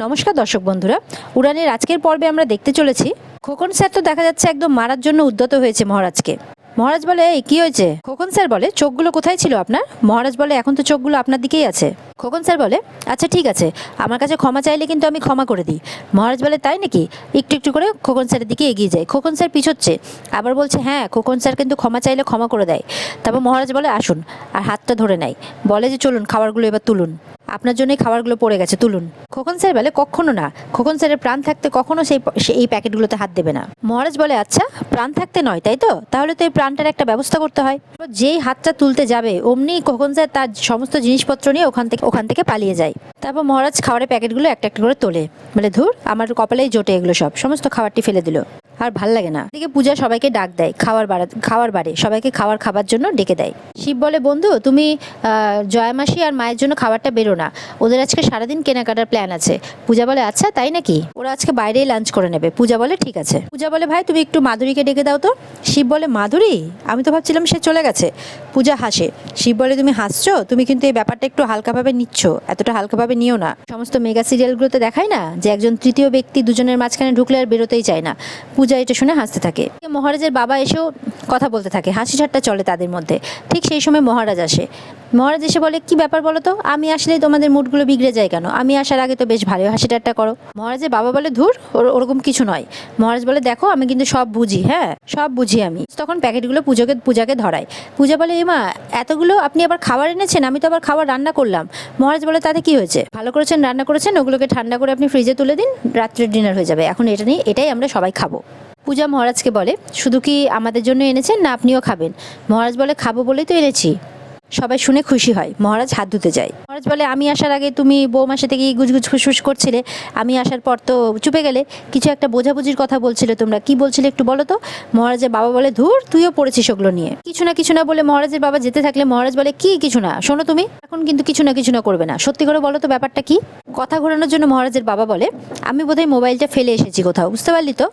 নমস্কার দর্শক বন্ধুরা, উড়ানের আজকের পর্বে আমরা দেখতে চলেছি খোকন স্যার তো দেখা যাচ্ছে একদম মারার জন্য উদ্যত হয়েছে মহারাজকে। মহারাজ বলে, এই কি হয়েছে? খোকন স্যার বলে, চোখগুলো কোথায় ছিল আপনার? মহারাজ বলে, এখন তো চোখগুলো আপনার দিকেই আছে। খোকন স্যার বলে, আচ্ছা ঠিক আছে, আমার কাছে ক্ষমা চাইলে কিন্তু আমি ক্ষমা করে দিই। মহারাজ বলে, তাই নাকি? একটু একটু করে খোকন স্যারের দিকে এগিয়ে যায়। খোকন স্যার পিছোচ্ছে, আবার বলছে হ্যাঁ, খোকন স্যার কিন্তু ক্ষমা চাইলে ক্ষমা করে দেয়। তারপর মহারাজ বলে, আসুন, আর হাতটা ধরে নেয়, বলে যে চলুন, খাবারগুলো এবার তুলুন, আপনার জন্যই খাবারগুলো পড়ে গেছে, তুলুন। খোকন স্যার বলে, কখনো না, খোকন স্যারের প্রাণ থাকতে কখনো এই প্যাকেটগুলোতে হাত দেবে না। মহারাজ বলে, আচ্ছা প্রাণ থাকতে নয় তাই তো, তাহলে তো এই প্রাণটার একটা ব্যবস্থা করতে হয়। যেই হাতটা তুলতে যাবে অমনি খোকন স্যার তার সমস্ত জিনিসপত্র নিয়ে ওখান থেকে পালিয়ে যায়। তারপর মহারাজ খাবারের প্যাকেটগুলো একটা একটা করে তোলে, বলে ধুর, আমার কপালেই জোটে এগুলো সব, সমস্ত খাবারটি ফেলে দিল, আর ভাল লাগে না। এদিকে পূজা সবাইকে ডাক দেয়, খাবার বাড়ে, সবাইকে খাবার জন্য ডেকে দেয়। শিব বলে, বন্ধু তুমি জয়ামাসি আর মায়ের জন্য খাবারটা বেরো না, ওদের আজকে সারাদিন কেনাকাটার প্ল্যান আছে। পূজা বলে, আচ্ছা তাই নাকি? ওরা আজকে বাইরেই লাঞ্চ করে নেবে। পূজা বলে, ঠিক আছে। পূজা বলে, ভাই তুমি একটু মাধুরীকে ডেকে দাও তো। শিব বলে, মাধুরী? আমি তো ভাবছিলাম সে চলে গেছে। পূজা হাসে। শিব বলে, তুমি হাসছো? তুমি কিন্তু এই ব্যাপারটা একটু হালকাভাবে নিচ্ছ, এতটা হালকাভাবে নিও না। সমস্ত মেগা সিরিয়ালগুলোতে দেখায় না যে একজন তৃতীয় ব্যক্তি দুজনের মাঝখানে ঢুকলে আর বেরোতেই চায় না। পূজা এটা শুনে হাসতে থাকে। মহারাজের বাবা এসেও কথা বলতে থাকে, হাসি ঠাট্টা চলে তাদের মধ্যে। ঠিক সেই সময় মহারাজ আসে। মহারাজ এসে বলে, কি ব্যাপার বলো তো, আমি আসলেই তোমাদের মুডগুলো বিগড়ে যায় কেন? আমি আসার আগে তো বেশ ভালো হাসি ঠাট্টা করো। মহারাজের বাবা বলে, ধুর, ওরকম কিছু নয়। মহারাজ বলে, দেখো আমি কিন্তু সব বুঝি, হ্যাঁ সব বুঝি আমি। তখন প্যাকেটগুলো পূজাকে ধরায়। পূজা বলে, এমা এতগুলো আপনি আবার খাবার এনেছেন? আমি তো আবার খাবার রান্না করলাম। মহারাজ বলে, তাতে কি হয়েছে, ভালো করেছেন রান্না করেছেন, ওগুলোকে ঠান্ডা করে আপনি ফ্রিজে তুলে দিন, রাত্রের ডিনার হয়ে যাবে। এখন এটাই আমরা সবাই খাবো। পূজা মহারাজকে বলে, শুধু কি আমাদের জন্য এনেছেন না আপনিও খাবেন? মহারাজ বলে, খাবো বলেই তো এনেছি। সবাই শুনে খুশি হয়। মহারাজ হাত ধুতে যায়। মহারাজ বলে, আমি আসার আগে তুমি বৌমার সাথে গিয়ে গুজগুজ ফুসফুস করছিলে, আমি আসার পর তো চুপে গেলে, কিছু একটা বোঝাবুঝির কথা বলছিলে, তোমরা কি বলছিলে একটু বলো তো। মহারাজের বাবা বলে, ধুর, তুইও পড়েছিস ওগুলো নিয়ে। কিছু না বলে মহারাজের বাবা যেতে থাকলে মহারাজ বলে, কি কিছু না, শোনো তুমি এখন কিন্তু কিছু না করবে না, সত্যি করে বলো তো ব্যাপারটা কি। কথা ঘোরানোর জন্য মহারাজের বাবা বলে, আমি বোধহয় মোবাইলটা ফেলে এসেছি কোথাও, বুঝতে পারলি তো,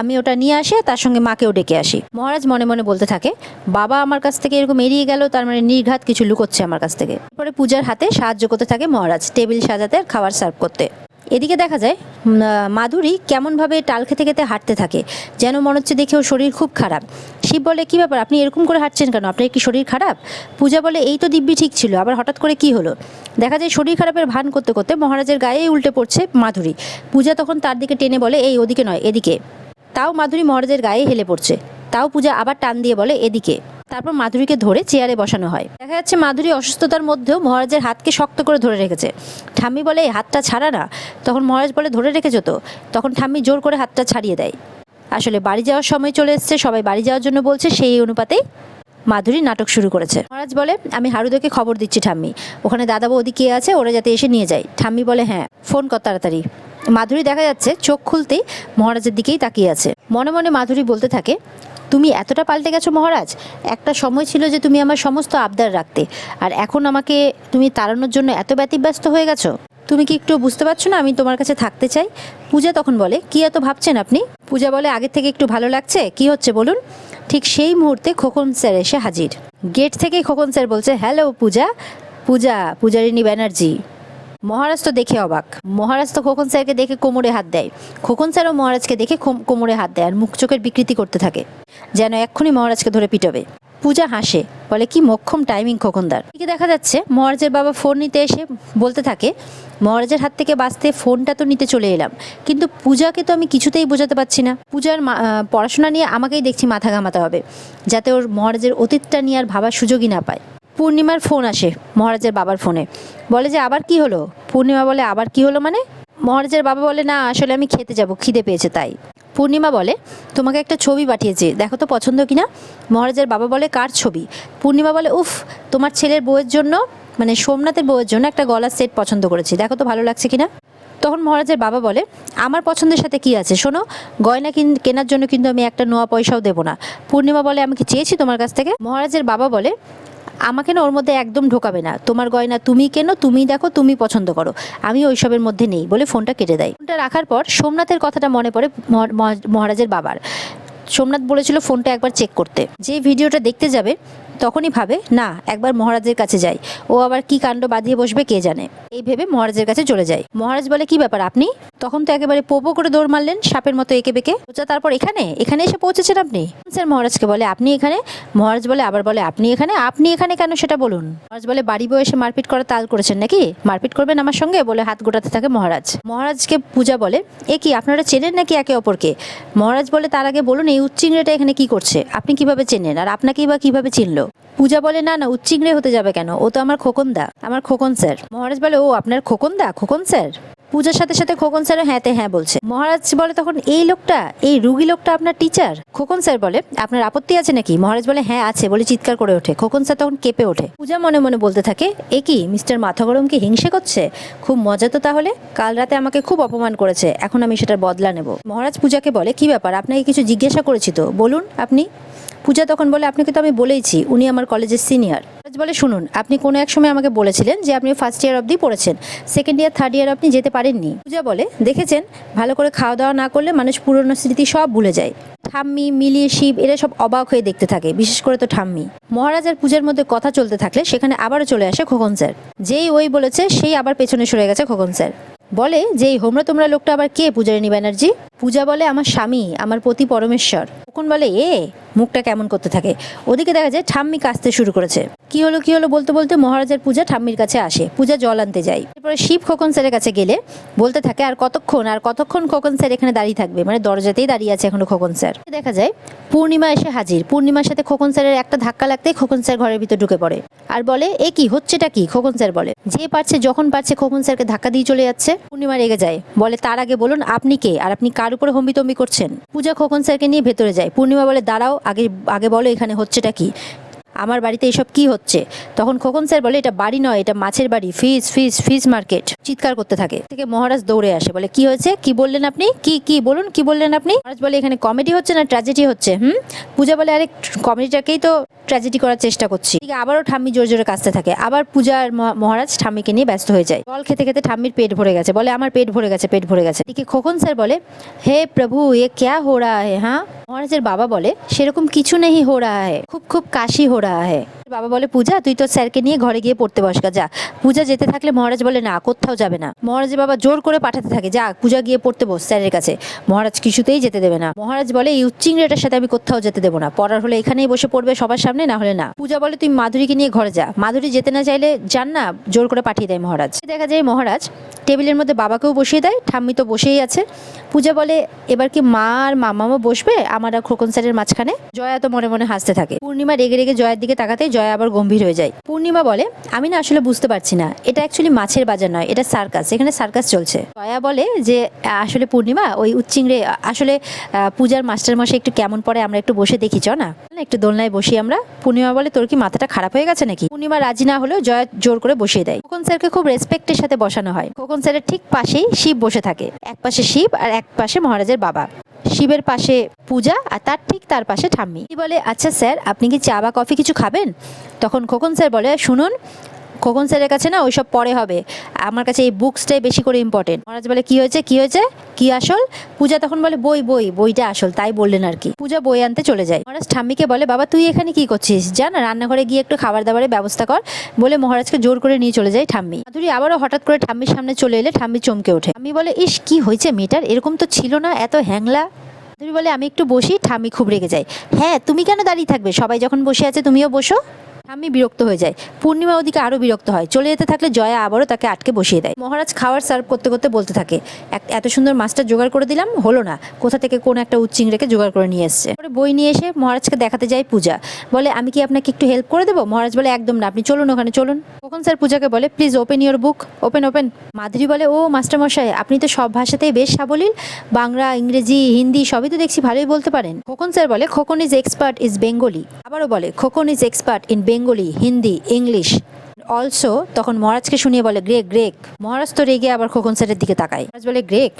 আমি ওটা নিয়ে আসে তার সঙ্গে মাকেও ডেকে আসি। মহারাজ মনে মনে বলতে থাকে, বাবা আমার কাছ থেকে এরকম এড়িয়ে গেল, তার মানে নির্ঘাত কিছু লুকোচ্ছে আমার কাছ থেকে। পরে পূজার হাতে সাহায্য করতে থাকে মহারাজ, টেবিল সাজাতে আর খাবার সার্ভ করতে। এদিকে দেখা যায় মাধুরী কেমনভাবে টাল খেতে খেতে হাঁটতে থাকে, যেন মনে হচ্ছে দেখেও শরীর খুব খারাপ। শিব বলে, কি ব্যাপার, আপনি এরকম করে হাঁটছেন কেন, আপনার কি শরীর খারাপ? পূজা বলে, এই তো দিব্যি ঠিক ছিল, আবার হঠাৎ করে কি হলো? দেখা যায় শরীর খারাপের ভান করতে করতে মহারাজের গায়েই উল্টে পড়ছে মাধুরী। পূজা তখন তার দিকে টেনে বলে, এই ওদিকে নয় এদিকে। তাও মাধুরী মহারাজের গায়ে হেলে পড়ছে। তাও পূজা আবার টান দিয়ে বলে, এদিকে। তারপর মাধুরীকে ধরে চেয়ারে বসানো হয়। দেখা যাচ্ছে মাধুরী অসুস্থতার মধ্যেও মহারাজের হাতকে শক্ত করে ধরে রেখেছে। ঠাম্মি বলে, এই হাতটা ছাড়া না। তখন মহারাজ বলে, ধরে রেখেছো তো। তখন ঠাম্মি জোর করে হাতটা ছাড়িয়ে দেয়। আসলে বাড়ি যাওয়ার সময় চলে এসছে, সবাই বাড়ি যাওয়ার জন্য বলছে, সেই অনুপাতেই মাধুরী নাটক শুরু করেছে। মহারাজ বলে, আমি হারুদাকে খবর দিচ্ছি ঠাম্মি, ওখানে দাদা বৌদি কে আছে, ওরা যাতে এসে নিয়ে যায়। ঠাম্মি বলে, হ্যাঁ ফোন কর তাড়াতাড়ি। মাধুরী দেখা যাচ্ছে চোখ খুলতেই মহারাজের দিকেই তাকিয়ে আছে। মনে মনে মাধুরী বলতে থাকে, তুমি এতটা পাল্টে গেছো মহারাজ, একটা সময় ছিল যে তুমি আমার সমস্ত আবদার রাখতে, আর এখন আমাকে তুমি তাড়ানোর জন্য এত ব্যতিব্যস্ত হয়ে গেছো। তুমি কি একটু বুঝতে পারছো না আমি তোমার কাছে থাকতে চাই? পূজা তখন বলে, কি এত ভাবছেন আপনি? পূজা বলে, আগের থেকে একটু ভালো লাগছে, কি হচ্ছে বলুন। ঠিক সেই মুহূর্তে খোকন স্যার এসে হাজির। গেট থেকেই খোকন স্যার বলছে, হ্যালো পূজারিনী ব্যানার্জি। মহারাজ তো দেখে অবাক। মহারাজ তো খোকন স্যারকে দেখে কোমরে হাত দেয়। খোকন স্যারও মহারাজকে দেখে কোমরে হাত দেয় আর মুখ চোখের বিকৃতি করতে থাকে, যেন এক্ষুনি মহারাজকে ধরে পিটাবে। পূজা হাসে, বলে, কি মোক্ষম টাইমিং খোকনদার। এদিকে দেখা যাচ্ছে মহারাজের বাবা ফোন নিতে এসে বলতে থাকে, মহারাজের হাত থেকে বাঁচতে ফোনটা তো নিতে চলে এলাম, কিন্তু পূজাকে তো আমি কিছুতেই বোঝাতে পারছি না। পূজার পড়াশোনা নিয়ে আমাকেই দেখছি মাথা ঘামাতে হবে, যাতে ওর মহারাজের অতীতটা নিয়ে আর ভাবার সুযোগই না পায়। পূর্ণিমার ফোন আসে মহারাজের বাবার ফোনে, বলে যে, আবার কি হলো? পূর্ণিমা বলে, আবার কি হলো মানে? মহারাজের বাবা বলে, না আসলে আমি খেতে যাব, খিদে পেয়েছে তাই। পূর্ণিমা বলে, তোমাকে একটা ছবি পাঠিয়েছি, দেখো তো পছন্দ কিনা। মহারাজের বাবা বলে, কার ছবি? পূর্ণিমা বলে, উফ, তোমার ছেলের বউয়ের জন্য, মানে সোমনাথের বউয়ের জন্য একটা গলার সেট পছন্দ করেছি, দেখো তো ভালো লাগছে কিনা। তখন মহারাজের বাবা বলে, আমার পছন্দের সাথে কি আছে, শোনো, গয়না কেনার জন্য কিন্তু আমি একটা নোয়া পয়সাও দেবো না। পূর্ণিমা বলে, আমি কি চেয়েছি তোমার কাছ থেকে? মহারাজের বাবা বলে, আমাকে না ওর মধ্যে একদম ঢোকাবে না, তোমার গয়না তুমি কেনো, তুমি দেখো, তুমি পছন্দ করো, আমি ওইসবের মধ্যে নেই, বলে ফোনটা কেটে দেয়। ফোনটা রাখার পর সোমনাথের কথাটা মনে পড়ে মহারাজের বাবার। সোমনাথ বলেছিল ফোনটা একবার চেক করতে। যে ভিডিওটা দেখতে যাবে তখনই ভাবে না একবার মহারাজের কাছে যাই, ও আবার কি কাণ্ড বাঁধিয়ে বসবে কে জানে। এই ভেবে মহারাজের কাছে চলে যায়। মহারাজ বলে কি ব্যাপার আপনি? তখন তো একেবারে পোপো করে দৌড় মারলেন সাপের মতো এঁকে বেঁকে। তারপর এখানে এখানে এসে পৌঁছেছেন আপনি? স্যার মহারাজকে বলে আপনি এখানে? মহারাজ বলে আবার বলে আপনি এখানে? আপনি এখানে কেন সেটা বলুন। মহারাজ বলে বাড়ি বউ এসে মারপিট করার তাল করেছেন নাকি? মারপিট করবেন আমার সঙ্গে বলে হাত গোটাতে থাকে মহারাজ। মহারাজকে পূজা বলে এ কি আপনারা চেনেন নাকি একে অপরকে? মহারাজ বলে তার আগে বলুন এই উচ্চিংড়েটা এখানে কি করছে? আপনি কিভাবে চেনেন আর আপনাকেই বা কিভাবে চিনলো? পূজা বলে না না উচ্চিংড়ে হতে যাবে কেন, ও তো আমার খোকনদা, আমার খোকন স্যার। মহারাজ বলে ও আপনার খোকনদা, খোকন স্যার? পূজার সাথে সাথে খোকন স্যারও হ্যাঁতে হ্যাঁ বলছে। মহারাজ বলে তখন এই লোকটা, এই রুগী লোকটা আপনার টিচার? খোকন স্যার বলে আপনার আপত্তি আছে নাকি? মহারাজ বলে হ্যাঁ আছে বলে চিৎকার করে ওঠে। খোকন স্যার তখন কেঁপে ওঠে। পূজা মনে মনে বলতে থাকে এ কি মিস্টার মাথা গরম কি হিংসে করছে? খুব মজা তো তাহলে, কাল রাতে আমাকে খুব অপমান করেছে, এখন আমি সেটার বদলা নেব। মহারাজ পূজাকে বলে কি ব্যাপার আপনাকে কিছু জিজ্ঞাসা করেছি তো, বলুন আপনি। পূজা তখন বলে আপনাকে তো আমি বলেইছি উনি আমার কলেজের সিনিয়র। বলে শুনুন আপনি কোনো এক সময় আমাকে বলেছিলেন যে আপনি ফার্স্ট ইয়ার অবধি পড়েছেন, সেকেন্ড ইয়ার থার্ড ইয়ার আপনি যেতে পারেননি। পূজা বলে দেখেছেন ভালো করে খাওয়া দাওয়া না করলে মানুষ পুরনো স্মৃতি সব ভুলে যায়। ঠাম্মি মিলি শিব এরা সব অবাক হয়ে দেখতে থাকে, বিশেষ করে তো ঠাম্মি। মহারাজ আর পূজার মধ্যে কথা চলতে থাকলে সেখানে আবারও চলে আসে খোকন স্যার। যেই ওই বলেছে সেই আবার পেছনে সরে গেছে খোকন স্যার। বলে যে এই হোমরা তোমরা লোকটা আবার কে পূজারিনী ব্যানার্জি? পূজা বলে আমার স্বামী, আমার পতি পরমেশ্বর। তখন বলে মুখটা কেমন করতে থাকে। ওদিকে দেখা যায় ঠাম্মি কাঁচতে শুরু করেছে। কি হলো বলতে বলতে মহারাজের পূজা ঠাম্মির কাছে আসে। পূজা জল আনতে যায়। এরপরে শিব খোকন স্যারের কাছে গেলে বলতে থাকে আর কতক্ষণ খোকন স্যার এখানে দাঁড়িয়ে থাকবে, মানে দরজাতেই দাঁড়িয়ে আছে এখনো খোকন স্যার। দেখা যায় পূর্ণিমা এসে হাজির। পূর্ণিমার সাথে খোকন স্যারের একটা ধাক্কা লাগতেই খোকন স্যার ঘরের ভিতর ঢুকে পড়ে আর বলে এ কি হচ্ছেটা কি? খোকন স্যার বলে যে পারছে যখন পারছে খোকন স্যারকে ধাক্কা দিয়ে চলে যাচ্ছে। পূর্ণিমা রেগে যায়, বলে তার আগে বলুন আপনি কে আর আপনি কার উপরে হম্বিতম্বি করছেন? পূজা খোকন স্যারকে নিয়ে ভেতরে যায়। পূর্ণিমা বলে দাঁড়াও, আগে বলো এখানে হচ্ছেটা কি, আমার বাড়িতে এসব কি হচ্ছে? তখন খোকন স্যার বলে এটা বাড়ি নয়, এটা মাছের বাড়ি, ফিশ মার্কেট। চিৎকার করতে থাকে। থেকে মহারাজ দৌড়ে আসে, বলে কি হয়েছে, কি বললেন আপনি, কি বলুন কি বললেন আপনি? মহারাজ বলে এখানে কমেডি হচ্ছে না ট্র্যাজেডি হচ্ছে? পূজা বলে আরে কমেডিটাকেই তো ট্র্যাজেডি করার চেষ্টা করছি। আবারও ঠাম্মি জোরে জোরে কাঁদতে থাকে। আবার পূজা আর মহারাজ ঠাম্মিকে নিয়ে ব্যস্ত হয়ে যায়। জল খেতে খেতে ঠাম্মির পেট ভরে গেছে, বলে আমার পেট ভরে গেছে। এদিকে খোকন স্যার বলে হে প্রভু এ ক্যা হো রা হ্যাঁ হ্যাঁ? মহারাজের বাবা বলে সেরকম কিছু নেই হো রা হ্যাঁ, খুব কাশি হো রা হ্যাঁ। বাবা বলে পূজা তুই তো স্যারকে নিয়ে ঘরে গিয়ে পড়তে বসকা যা। পূজা যেতে থাকলে মহারাজ বলে না কোথাও যাবে না। মহারাজের বাবা জোর করে পাঠাতে থাকে যা পূজা গিয়ে পড়তে বস স্যারের কাছে। মহারাজ কিছুতেই যেতে দেবে না। মহারাজ বলে এই উচ্চিংড়েটার সাথে আমি কোথাও যেতে দেবো না, পড়ার হলে এখানেই বসে পড়বে সবার সামনে, না হলে না। পূজা বলে তুই মাধুরীকে নিয়ে ঘরে যা। মাধুরী যেতে না চাইলে যান না, জোর করে পাঠিয়ে দেয় মহারাজ। দেখা যায় মহারাজ টেবিলের মধ্যে বাবাকেও বসিয়ে দেয়, ঠাম্মি তো বসেই আছে। পূজা বলে এবার কি মা আর মামামও বসবে আমার আর খোকন স্যারের মাঝখানে? জয়া তো মনে মনে হাসতে থাকে। পূর্ণিমা রেগে রেগে জয়ার দিকে তাকাতেই জয়া আবার গম্ভীর হয়ে যায়। পূর্ণিমা বলে আমি না আসলে বুঝতে পারছি না, এটা অ্যাকচুয়ালি মাছের বাজার নয়, এটা সার্কাস, এখানে সার্কাস চলছে। জয়া বলে যে আসলে পূর্ণিমা ওই উচ্চিংড়ে আসলে পূজার মাস্টারমশাই একটু কেমন পড়ে আমরা একটু বসে দেখি চ না, একটু দোলনায় বসি আমরা। পূর্ণিমা বলে তোর কি মাথাটা খারাপ হয়ে গেছে নাকি? পূর্ণিমা রাজি না হলেও জয়া জোর করে বসিয়ে দেয়। খোকন স্যারকে খুব রেসপেক্টের সাথে বসানো হয়। খোকন স্যারের ঠিক পাশেই শিব বসে থাকে, এক পাশে শিব আর এক পাশে মহারাজের বাবা। শিবের পাশে পূজা আর তার পাশে ঠাম্মি। বলে আচ্ছা স্যার আপনি কি চা বা কফি কিছু খাবেন? তখন খোকন স্যার বলে শুনুন খোকন স্যারের কাছে না ওইসব পরে হবে, আমার কাছে এই বুকসটাই বেশি করে ইম্পর্টেন্ট। মহারাজ বলে কি হয়েছে কি আসল? পূজা তখন বলে বইটা আসল, তাই বললেন আর কি। পূজা বই আনতে চলে যায়। মহারাজ ঠাম্মিকে বলে বাবা তুই এখানে কি করছিস, যা না রান্নাঘরে গিয়ে একটু খাবার দাবারের ব্যবস্থা কর, বলে মহারাজকে জোর করে নিয়ে চলে যায় ঠাম্মি। মাধুরী আবারও হঠাৎ করে ঠাম্মির সামনে চলে এলে ঠাম্মি চমকে ওঠে। ঠাম্মি বলে ইস কি হয়েছে মেয়েটার, এরকম তো ছিল না, এত হ্যাংলা। মাধুরী বলে আমি একটু বসি। ঠাম্মি খুব রেগে যায়, হ্যাঁ তুমি কেন দাঁড়িয়ে থাকবে, সবাই যখন বসে আছে তুমিও বসো। ঠাম্মি বিরক্ত হয়ে যায়। পূর্ণিমা ওদিকে আরো বিরক্ত হয়। চলে যেতে থাকলে জয়া আবারও তাকে আটকে বসিয়ে দেয়। মহারাজ খাবার সার্ভ করতে করতে বলতে থাকে এত সুন্দর মাছটা জোগাড় করে দিলাম হলো না, কোথা থেকে কোন একটা উচ্চিংড়েকে জোগাড় করে নিয়ে এসছে। বই নিয়ে এসে মহারাজকে দেখাতে যায় পূজা। বলে আমি কি আপনাকে একটু হেল্প করে দেবো? মহারাজ বলে একদম না, আপনি চলুন ওখানে চলুন। তখন স্যার পূজাকে বলে please open your book, open. Madhuri বলে ও মাস্টারমশাই আপনি তো সব ভাষাতেই বেশ সাবলীল, বাংলা ইংরেজি হিন্দি সবই তো দেখছি ভালোই বলতে পারেন। খোকন স্যার বলে Khokon is expert is Bengali. আবারও বলে Khokon is expert in Bengali, Hindi, English also. তখন মহারাজকে শুনিয়ে বলে গ্রেক। মহারাজ তো রেগে আবার খোকন স্যারের দিকে তাকায়। মহারাজ বলে গ্রেক।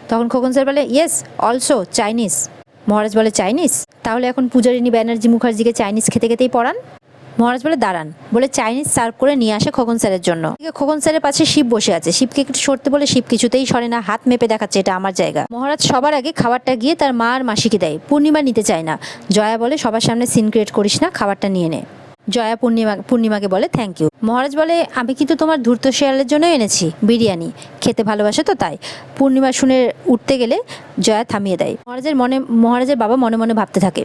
তখন খোকন স্যার বলে ইয়েস অলসো চাইনিজ। মহারাজ বলে চাইনিজ, তাহলে এখন পূজারিনী ব্যানার্জি মুখার্জিকে চাইনিজ খেতে খেতেই পড়ান। মহারাজ বলে দাঁড়ান, বলে চাইনিজ সার্ভ করে নিয়ে আসে খোকন স্যারের জন্য। খোকন স্যারের পাশে শিব বসে আছে। শিবকে একটু সরতে বলে শিব কিছুতেই সরে না, হাত মেপে দেখাচ্ছে এটা আমার জায়গা। মহারাজ সবার আগে খাবারটা গিয়ে তার মা আর মাসিকে দেয়। পূর্ণিমা নিতে চায় না। জয়া বলে সবার সামনে সিন ক্রিয়েট করিস না, খাবারটা নিয়ে নে। জয়া পূর্ণিমাকে বলে থ্যাংক ইউ। মহারাজ বলে আমি কিন্তু তোমার ধূর্ত শেয়ালের জন্য এনেছি বিরিয়ানি, খেতে ভালোবাসে তো তাই। পূর্ণিমা শুনে উঠতে গেলে জয়া থামিয়ে দেয়। মহারাজের বাবা মনে মনে ভাবতে থাকে,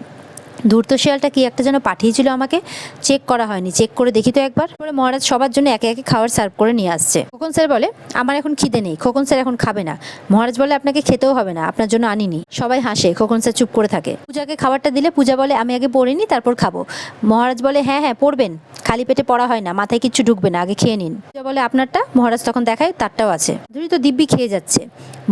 ধূর্ত শিয়ালটা কি একটা যেন পাঠিয়েছিল আমাকে, চেক করা হয়নি, চেক করে দেখি তো একবার। পরে মহারাজ সবার জন্য একে একে খাবার সার্ভ করে নিয়ে আসছে। খোকন স্যার বলে আমার এখন খিদে নেই। খোকন স্যার এখন খাবে না। মহারাজ বলে আপনাকে খেতেও হবে না, আপনার জন্য আনিনি। সবাই হাসে, খোকন স্যার চুপ করে থাকে। পূজাকে খাবারটা দিলে পূজা বলে আমি আগে পড়িনি তারপর খাবো। মহারাজ বলে হ্যাঁ হ্যাঁ পড়বেন, খালি পেটে পড়া হয় না, মাথায় কিচ্ছু ঢুকবে না, আগে খেয়ে নিন। পূজা বলে আপনারটা। মহারাজ তখন দেখায় তারটাও আছে। ধুরি তো দিব্যি খেয়ে যাচ্ছে।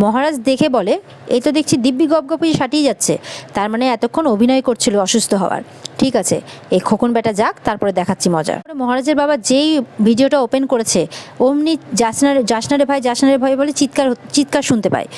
মহারাজ দেখে বলে এই তো দেখছি দিব্যি গপগপি সাটিয়ে যাচ্ছে, তার মানে এতক্ষণ অভিনয় করছিল অসুস্থ হওয়ার। ঠিক আছে, এই খোকন বেটা যাক, তারপরে দেখাচ্ছি মজা। মহারাজের বাবা যেই ভিডিওটা ওপেন করেছে অমনি জাসনারে ভাই বলে চিৎকার শুনতে পায়।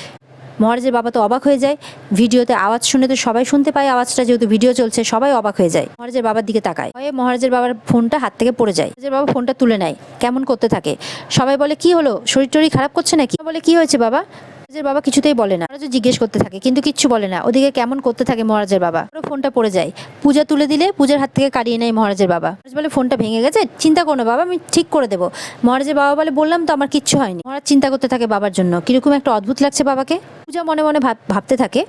মহারাজের বাবা তো অবাক হয়ে যায়। ভিডিওতে আওয়াজ শুনে তো সবাই শুনতে পায় আওয়াজটা, যেহেতু ভিডিও চলছে সবাই অবাক হয়ে যায়। মহারাজের বাবার দিকে তাকায়, মহারাজের বাবার ফোনটা হাত থেকে পড়ে যায়। মহারাজের বাবা ফোনটা তুলে নেয়, কেমন করতে থাকে। সবাই বলে কি হলো, শরীর টরীর খারাপ করছে নাকি? বলে কি হয়েছে বাবা? মহারাজের বাবা কিছুতেই বলে না। মহারাজ জিজ্ঞেস করতে থাকে কিন্তু কিচ্ছু বলে না। ওদিকে কেমন করতে থাকে মহারাজের বাবা। ফোনটা পড়ে যায়। পূজা তুলে দিলে পূজার হাত থেকে কাটিয়ে নেয় মহারাজের বাবা। মহারাজ বলে ফোনটা ভেঙে গেছে, চিন্তা করো না বাবা, আমি ঠিক করে দেবো। মহারাজের বাবা বলে বললাম তো আমার কিচ্ছু হয়নি। মহারাজ চিন্তা করতে থাকে বাবার জন্য, কিরকম একটা অদ্ভুত লাগছে বাবাকে। পূজা মনে মনে ভাবতে থাকে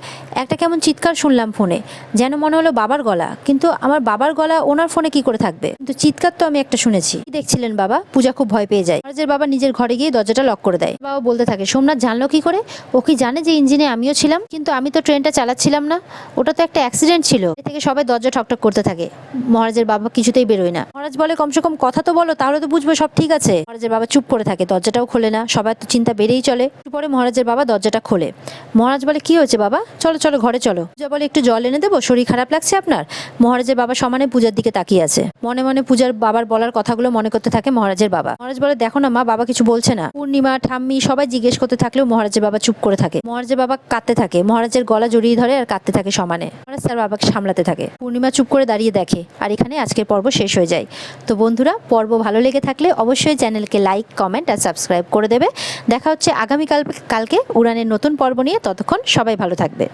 একটা কেমন চিৎকার শুনলাম ফোনে, যেন মনে হলো বাবার গলা, কিন্তু আমার বাবার গলা ওনার ফোনে কি করে থাকবে, কিন্তু চিৎকার তো আমি একটা শুনেছি। কি দেখছিলেন বাবা? পূজা খুব ভয় পেয়ে যায়। মহারাজের বাবা নিজের ঘরে গিয়ে দরজাটা লক করে দেয়। বাবা বলতে থাকে সোমনাথ জানলো কি করে? ও কি জানে যে ইঞ্জিনে আমিও ছিলাম? কিন্তু আমি তো ট্রেনটা চালাচ্ছিলাম না, ওটা তো একটা অ্যাক্সিডেন্ট ছিল। এ থেকে সবাই দরজা ঠকঠক করতে থাকে। মহারাজের বাবা কিছুতেই বেরোয় না। মহারাজ বলে কমসে কম কথা তো বলো, তাহলে তো বুঝবো সব ঠিক আছে। মহারাজের বাবা চুপ করে থাকে, দরজাটাও খোলে না। সবার তো চিন্তা বেড়েই চলে। পরে মহারাজের বাবা দরজাটা খোলে। মহারাজ বলে কি হয়েছে বাবা? চলো চলো ঘরে চলো। পূজা বলে একটু জল এনে দেবো, শরীর খারাপ লাগছে আপনার? মহারাজের বাবা সমানে পূজার দিকে তাকিয়ে আছে। মনে মনে পূজার বাবার বলার কথাগুলো মনে করতে থাকে মহারাজের বাবা। মহারাজ বলে দেখো না মা, বাবা কিছু বলছে না। পূর্ণিমা ঠাম্মি সবাই জিজ্ঞেস করতে থাকলেও মহারাজের বাবা চুপ করে থাকে। মহারাজের বাবা কাঁদতে থাকে, মহারাজের গলা জড়িয়ে ধরে আর কাঁদতে থাকে সমানে। মহারাজ তার বাবাকে সামলাতে থাকে। পূর্ণিমা চুপ করে দাঁড়িয়ে দেখে। আর এখানে আজকের পর্ব শেষ হয়ে যায়। তো বন্ধুরা, পর্ব ভালো লেগে থাকলে অবশ্যই চ্যানেলকে লাইক, কমেন্ট আর সাবস্ক্রাইব করে দেবে। দেখা হচ্ছে কালকে উড়ানের নতুন পর্ব নিয়ে। ততক্ষণ সবাই ভালো থাকবে।